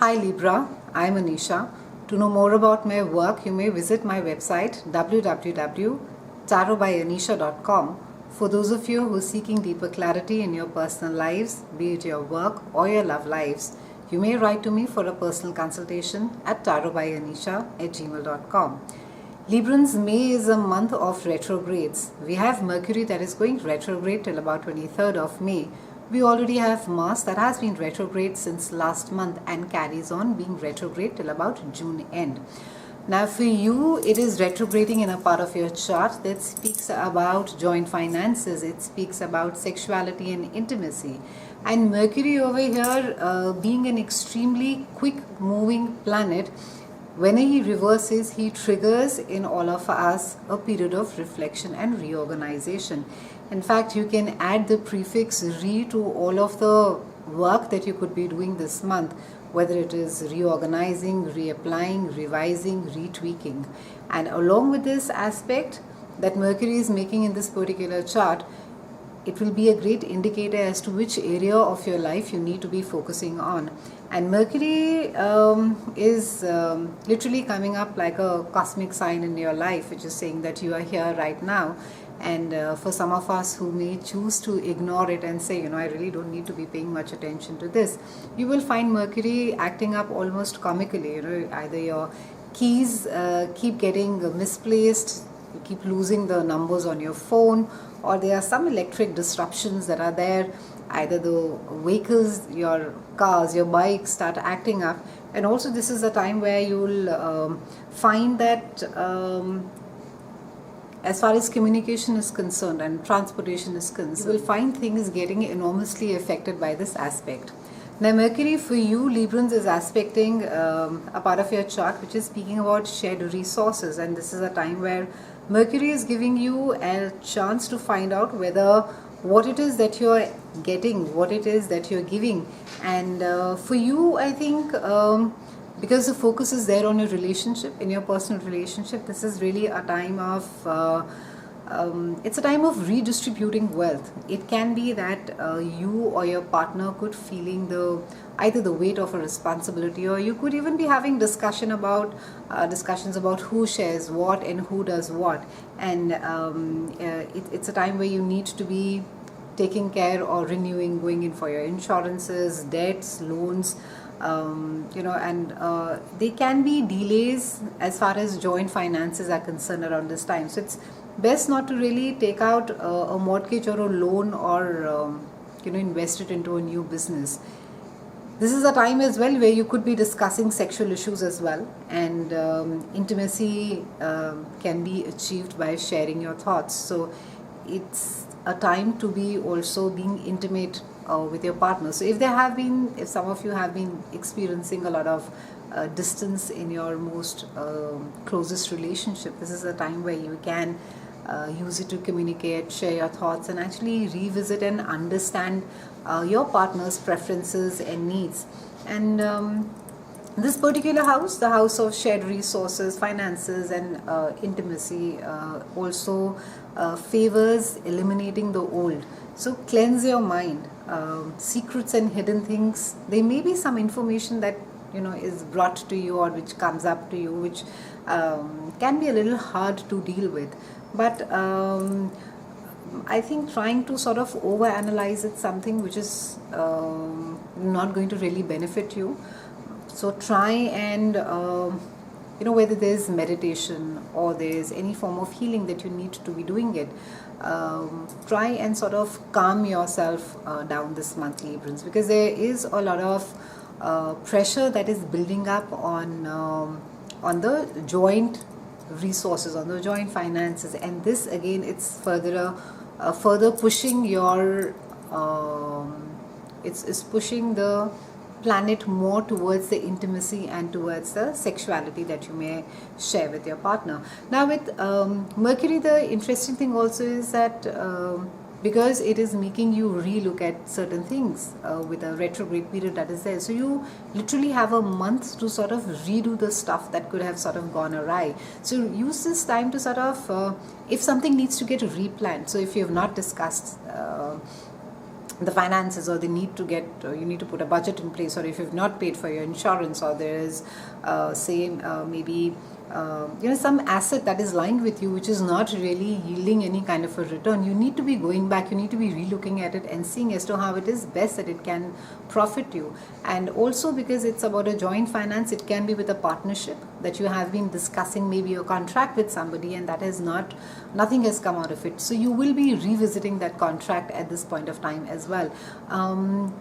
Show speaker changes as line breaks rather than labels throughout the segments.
Hi Libra, I'm Anisha. To know more about my work, you may visit my website www.tarotbyanisha.com. For those of you who are seeking deeper clarity in your personal lives, be it your work or your love lives, you may write to me for a personal consultation at tarotbyanisha@gmail.com. Librans, May is a month of retrogrades. We have Mercury that is going retrograde till about 23rd of May. We already have Mars that has been retrograde since last month and carries on being retrograde till about June end. Now for you, it is retrograding in a part of your chart that speaks about joint finances. It speaks about sexuality and intimacy. And Mercury over here, being an extremely quick moving planet, when he reverses, he triggers in all of us a period of reflection and reorganization. In fact, you can add the prefix re to all of the work that you could be doing this month, whether it is reorganizing, reapplying, revising, retweaking. And along with this aspect that Mercury is making in this particular chart, it will be a great indicator as to which area of your life you need to be focusing on. And Mercury is literally coming up like a cosmic sign in your life, which is saying that you are here right now. And for some of us who may choose to ignore it and say, I really don't need to be paying much attention to this, you will find Mercury acting up almost comically. Either your keys keep getting misplaced, you keep losing the numbers on your phone, or there are some electric disruptions that are there. Either the vehicles, your cars, your bikes start acting up. And also this is a time where you'll find that as far as communication is concerned and transportation is concerned, you will find things getting enormously affected by this aspect. Now Mercury for you, Librans, is aspecting a part of your chart which is speaking about shared resources, and this is a time where Mercury is giving you a chance to find out whether what it is that you're getting, what it is that you're giving. And for you, I think because the focus is there on your relationship, in your personal relationship, this is really a time of it's a time of redistributing wealth. It can be that you or your partner could feeling either the weight of a responsibility, or you could even be having discussions about who shares what and who does what. And it's a time where you need to be taking care or renewing, going in for your insurances, debts, loans. And there can be delays as far as joint finances are concerned around this time. So it's best not to really take out a mortgage or a loan or invest it into a new business. This is a time as well where you could be discussing sexual issues as well, and intimacy can be achieved by sharing your thoughts. So it's a time to be also being intimate with your partner. So if some of you have been experiencing a lot of distance in your most closest relationship, this is a time where you can use it to communicate, share your thoughts, and actually revisit and understand your partner's preferences and needs. And this particular house, the house of shared resources, finances, and intimacy, also favors eliminating the old. So cleanse your mind. Secrets and hidden things. There may be some information that is brought to you or which comes up to you, which can be a little hard to deal with. But I think trying to sort of overanalyze it, something which is not going to really benefit you. So try and whether there's meditation or there's any form of healing that you need to be doing it, try and sort of calm yourself down this month, Librans, because there is a lot of pressure that is building up on the joint resources, on the joint finances, and this again, it's further pushing your it's pushing the planet more towards the intimacy and towards the sexuality that you may share with your partner. Now with Mercury, the interesting thing also is that because it is making you relook at certain things with a retrograde period that is there, so you literally have a month to sort of redo the stuff that could have sort of gone awry. So use this time to sort of if something needs to get replanned, so if you have not discussed the finances, or they need to get, you need to put a budget in place, or if you've not paid for your insurance, or there is maybe some asset that is lying with you which is not really yielding any kind of a return. You need to be going back, you need to be relooking at it and seeing as to how it is best that it can profit you. And also, because it's about a joint finance, it can be with a partnership that you have been discussing, maybe a contract with somebody, and that has nothing has come out of it. So you will be revisiting that contract at this point of time as well.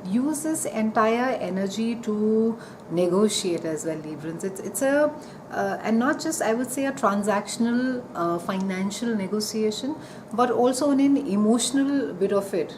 Use this entire energy to negotiate as well, Librans. It's a and not just, I would say, a transactional financial negotiation, but also an emotional bit of it.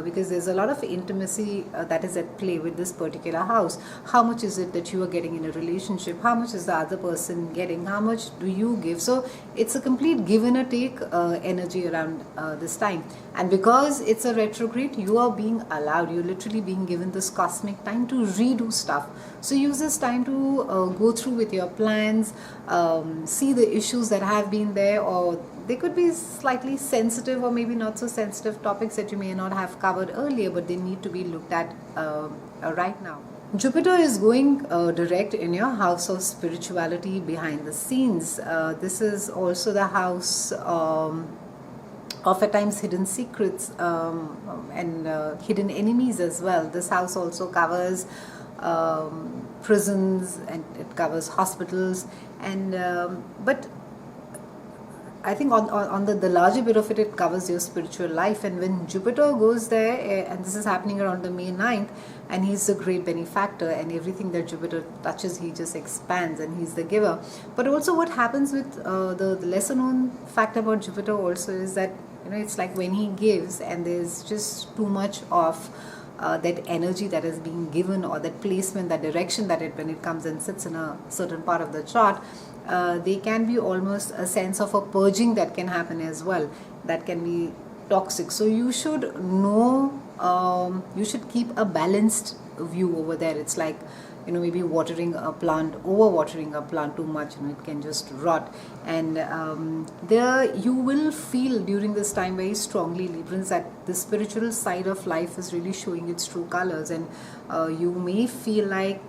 Because there's a lot of intimacy that is at play with this particular house. How much is it that you are getting in a relationship? How much is the other person getting? How much do you give? So it's a complete give and a take energy around this time. And because it's a retrograde, you are being allowed, you're literally being given this cosmic time to redo stuff. So use this time to go through with your plans, see the issues that have been there, or they could be slightly sensitive or maybe not so sensitive topics that you may not have covered earlier, but they need to be looked at right now. Jupiter is going direct in your house of spirituality behind the scenes. This is also the house of at times hidden secrets and hidden enemies as well. This house also covers prisons, and it covers hospitals, and but I think on the larger bit of it, it covers your spiritual life. And when Jupiter goes there, and this is happening around the May 9th, and he's the great benefactor, and everything that Jupiter touches, he just expands, and he's the giver. But also what happens with the lesser known fact about Jupiter also is that, it's like when he gives, and there's just too much of that energy that is being given, or that placement, that direction that when it comes and sits in a certain part of the chart, they can be almost a sense of a purging that can happen as well, that can be toxic. So you should know, you should keep a balanced view over there. It's like, maybe watering a plant, over watering a plant too much, it can just rot. And there you will feel during this time very strongly, Librans, that the spiritual side of life is really showing its true colors. And you may feel like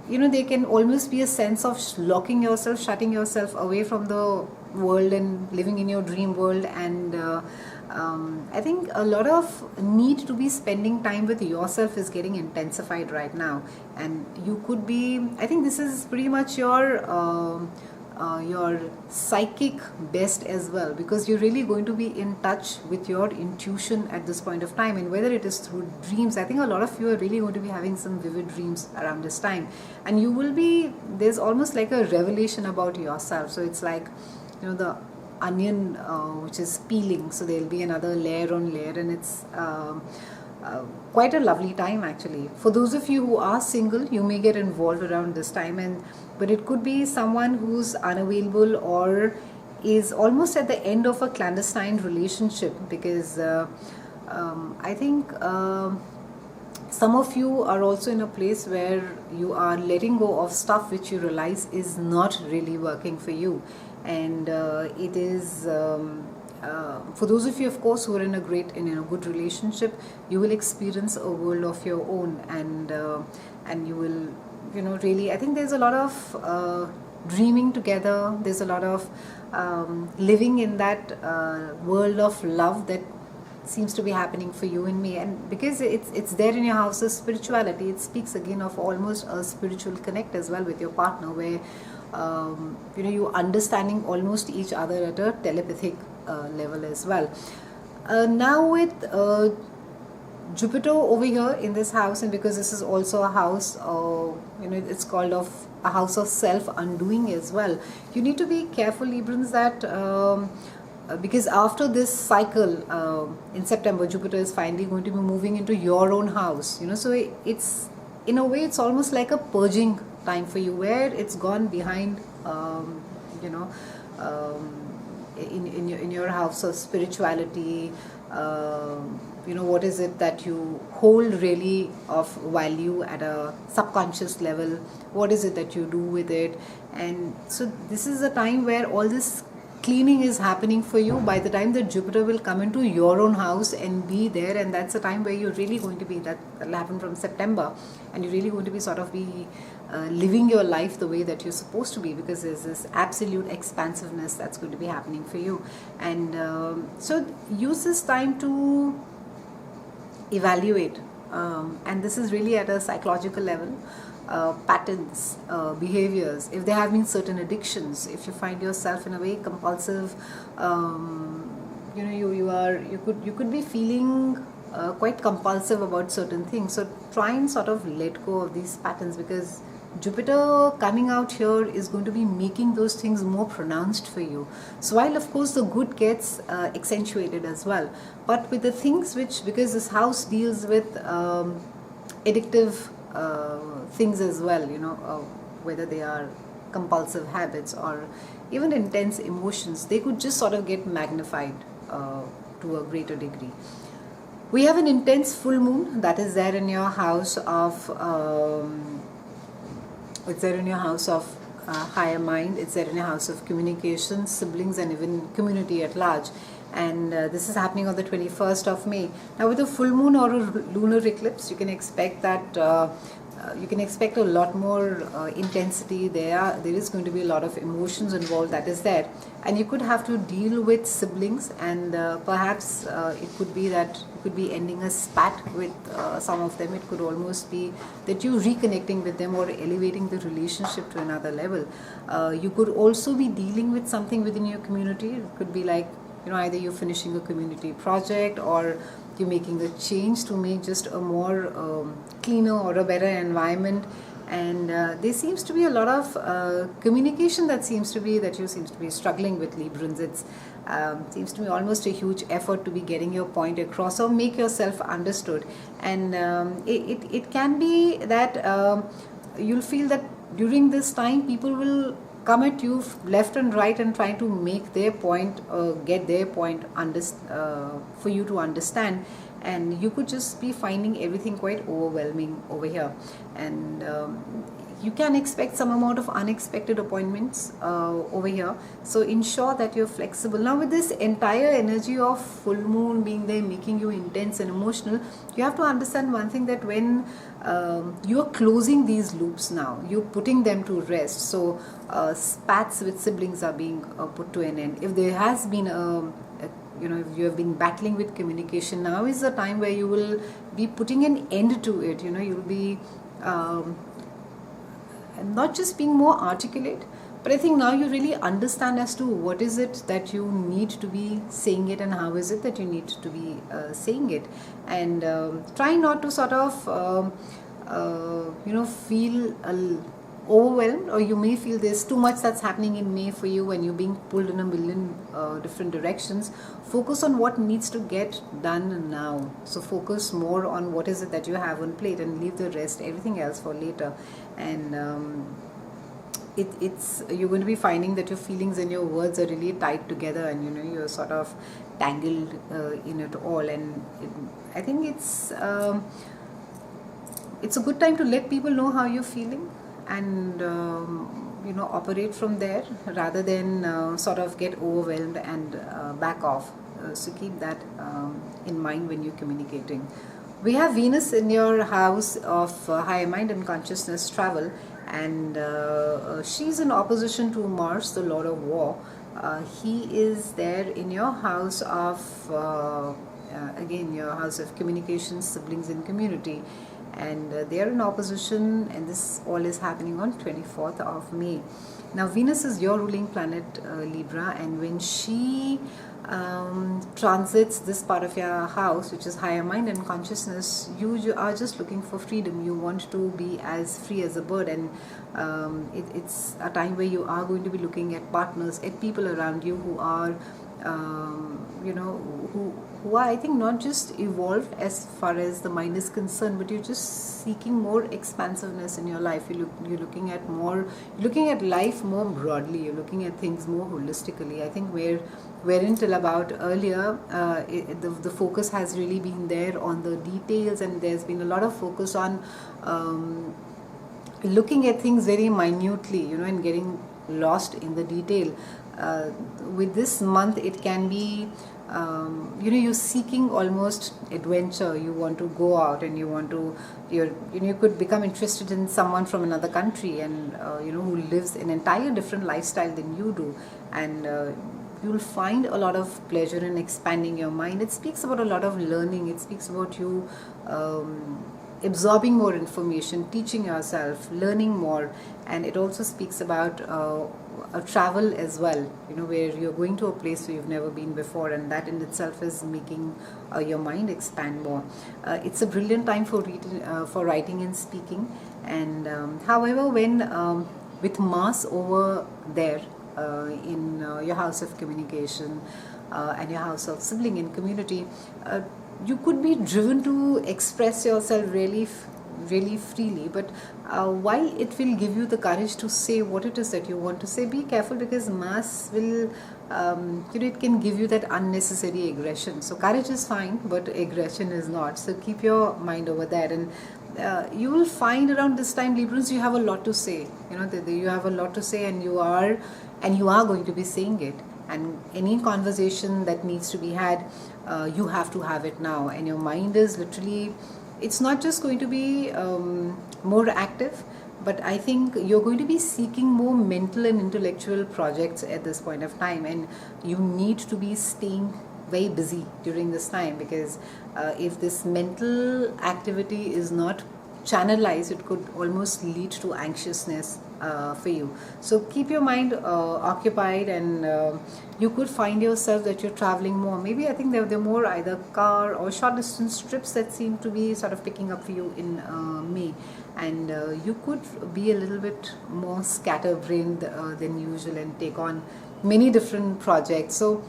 there can almost be a sense of locking yourself, shutting yourself away from the world and living in your dream world. And I think a lot of need to be spending time with yourself is getting intensified right now. And you could be, I think this is pretty much your psychic best as well, because you're really going to be in touch with your intuition at this point of time. And whether it is through dreams, I think a lot of you are really going to be having some vivid dreams around this time, and you will be, there's almost like a revelation about yourself. So it's like, the onion which is peeling, so there'll be another layer on layer, and it's quite a lovely time actually. For those of you who are single, you may get involved around this time, but it could be someone who's unavailable or is almost at the end of a clandestine relationship, because I think some of you are also in a place where you are letting go of stuff which you realize is not really working for you. And it is for those of you, of course, who are in a good relationship, you will experience a world of your own, and you will, really, I think there's a lot of dreaming together. There's a lot of living in that world of love that seems to be happening for you and me. And because it's there in your house of spirituality, it speaks again of almost a spiritual connect as well with your partner, where you understanding almost each other at a telepathic level as well. Now with Jupiter over here in this house, and because this is also a house, it's called a house of self-undoing as well. You need to be careful, Librans, that because after this cycle in September, Jupiter is finally going to be moving into your own house. So it's, in a way, it's almost like a purging time for you, where it's gone behind, in your house of spirituality. What is it that you hold really of value at a subconscious level? What is it that you do with it? And so this is a time where all this cleaning is happening for you. By the time that Jupiter will come into your own house and be there, and that's the time where you're really going to be, that'll happen from September, and you're really going to be sort of be living your life the way that you're supposed to be, because there's this absolute expansiveness that's going to be happening for you. And so use this time to evaluate, and this is really at a psychological level. Patterns, behaviors, if there have been certain addictions, if you find yourself in a way compulsive, you could be feeling quite compulsive about certain things. So try and sort of let go of these patterns, because Jupiter coming out here is going to be making those things more pronounced for you. So while of course the good gets accentuated as well, but with the things which, because this house deals with addictive things as well, whether they are compulsive habits or even intense emotions, they could just sort of get magnified to a greater degree. We have an intense full moon that is there in your house of higher mind. It's there in your house of communication, siblings, and even community at large. And this is happening on the 21st of May. Now, with a full moon or a lunar eclipse, you can expect that you can expect a lot more intensity. There is going to be a lot of emotions involved that is there, and you could have to deal with siblings, and perhaps it could be that you could be ending a spat with some of them. It could almost be that you're reconnecting with them or elevating the relationship to another level. You could also be dealing with something within your community. It could be like, either you're finishing a community project, or you're making a change to make just a more cleaner or a better environment. And there seems to be a lot of communication that you seems to be struggling with, Librans. It seems to be almost a huge effort to be getting your point across or make yourself understood. And it can be that you'll feel that during this time people will come at you left and right and trying to make their point, get their point for you to understand, and you could just be finding everything quite overwhelming over here. And you can expect some amount of unexpected appointments over here, so ensure that you're flexible. Now, with this entire energy of full moon being there, making you intense and emotional, you have to understand one thing, that when you're closing these loops now, you're putting them to rest. So spats with siblings are being put to an end. If there has been if you have been battling with communication, now is the time where you will be putting an end to it. You'll be not just being more articulate, but I think now you really understand as to what is it that you need to be saying it, and how is it that you need to be saying it. And try not to sort of feel overwhelmed, or you may feel there's too much that's happening in May for you when you're being pulled in a million different directions. Focus on what needs to get done now. So focus more on what is it that you have on plate, and leave the rest, everything else, for later. And you're going to be finding that your feelings and your words are really tied together, and you're sort of tangled in it all. And I think it's a good time to let people know how you're feeling, and operate from there, rather than sort of get overwhelmed and back off. So keep that in mind when you're communicating. We have Venus in your house of higher mind and consciousness, travel, and she's in opposition to Mars, the Lord of War. He is there in your house of again, your house of communication, siblings, and community. And they are in opposition, and this all is happening on 24th of May. Now, Venus is your ruling planet, Libra, and when she transits this part of your house, which is higher mind and consciousness, you are just looking for freedom. You want to be as free as a bird, and it's a time where you are going to be looking at partners, at people around you who are who are, I think, not just evolved as far as the mind is concerned, but you're just seeking more expansiveness in your life. You're looking at life more broadly. You're looking at things more holistically. I think wherein till about earlier, the focus has really been there on the details, and there's been a lot of focus on looking at things very minutely, and getting lost in the detail. with this month it can be you're seeking almost adventure. You want to go out and you could become interested in someone from another country and who lives an entire different lifestyle than you do, and you'll find a lot of pleasure in expanding your mind. It speaks about a lot of learning. It speaks about you absorbing more information, teaching yourself, learning more, and it also speaks about a travel as well, where you're going to a place where you've never been before, and that in itself is making your mind expand more. It's a brilliant time for writing and speaking, and however, when with Mars over there in your house of communication and your house of sibling and community, you could be driven to express yourself really freely, but while it will give you the courage to say what it is that you want to say, be careful, because Mars will it can give you that unnecessary aggression. So courage is fine, but aggression is not. So keep your mind over there, and you will find around this time, Librans, you have a lot to say. You have a lot to say, and you are going to be saying it. And any conversation that needs to be had, you have to have it now. And your mind is literally, it's not just going to be more active, but I think you're going to be seeking more mental and intellectual projects at this point of time. And you need to be staying very busy during this time, because if this mental activity is not channelized, it could almost lead to anxiousness for you. So keep your mind occupied, and you could find yourself that you're traveling more. Maybe I think they're more either car or short distance trips that seem to be sort of picking up for you in May, and you could be a little bit more scatterbrained than usual and take on many different projects. So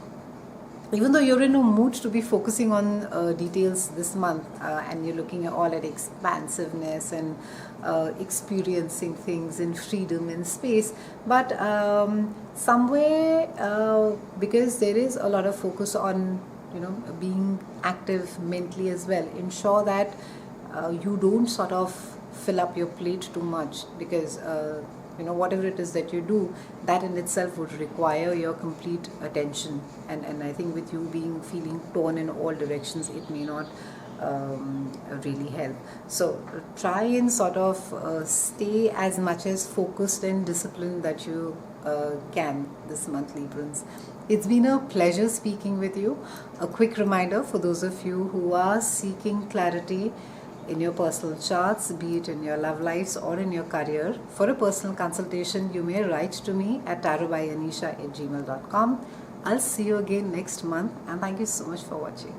even though you're in a mood to be focusing on details this month, and you're looking at all at expansiveness and experiencing things in freedom and space, but somewhere because there is a lot of focus on being active mentally as well, ensure that you don't sort of fill up your plate too much, because whatever it is that you do, that in itself would require your complete attention, and I think with you feeling torn in all directions, it may not really help. So try and sort of stay as much as focused and disciplined that you can this month, Librans. It's been a pleasure speaking with you. A quick reminder for those of you who are seeking clarity in your personal charts, be it in your love lives or in your career. For a personal consultation, you may write to me at tarotbyanisha@gmail.com. I'll see you again next month, and thank you so much for watching.